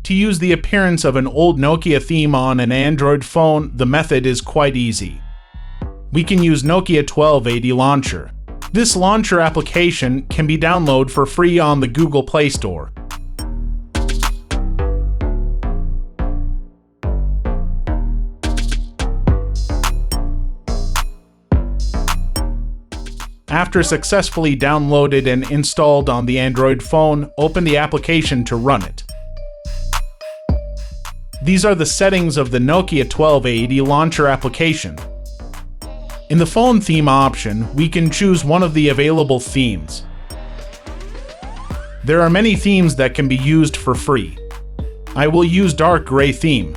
To use the appearance of an old Nokia theme on an Android phone, the method is quite easy. We can use Nokia 1280 Launcher. This launcher application can be downloaded for free on the Google Play Store. After successfully downloaded and installed on the Android phone, open the application to run it. These are the settings of the Nokia 1280 Launcher application. In the phone theme option, we can choose one of the available themes. There are many themes that can be used for free. I will use dark gray theme.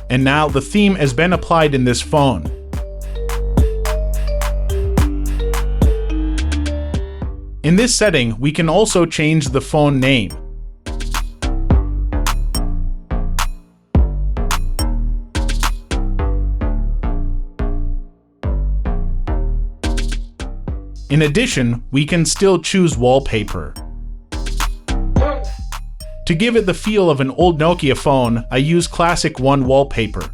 And now the theme has been applied in this phone. In this setting, we can also change the phone name. In addition, we can still choose wallpaper. To give it the feel of an old Nokia phone, I use Classic One wallpaper.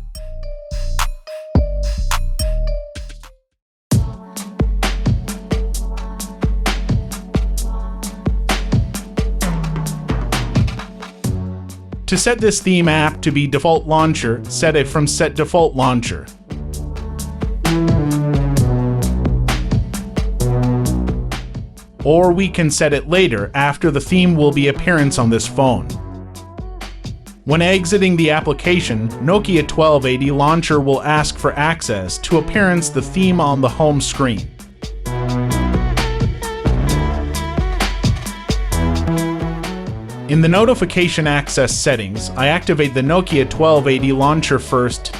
To set this theme app to be default launcher, set it from Set Default Launcher. Or we can set it later after the theme will be appearance on this phone. When exiting the application, Nokia 1280 Launcher will ask for access to appearance the theme on the home screen. In the notification access settings, I activate the Nokia 1280 Launcher first.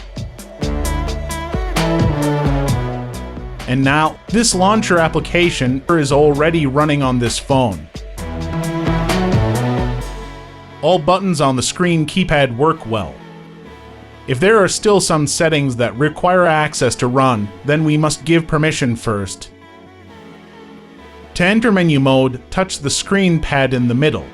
And now, this launcher application is already running on this phone. All buttons on the screen keypad work well. If there are still some settings that require access to run, then we must give permission first. To enter menu mode, touch the screen pad in the middle.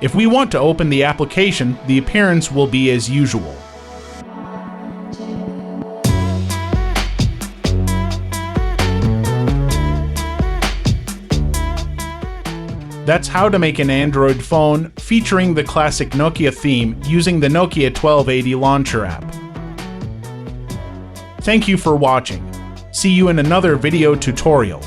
If we want to open the application, the appearance will be as usual. That's how to make an Android phone featuring the classic Nokia theme using the Nokia 1280 Launcher app. Thank you for watching. See you in another video tutorial.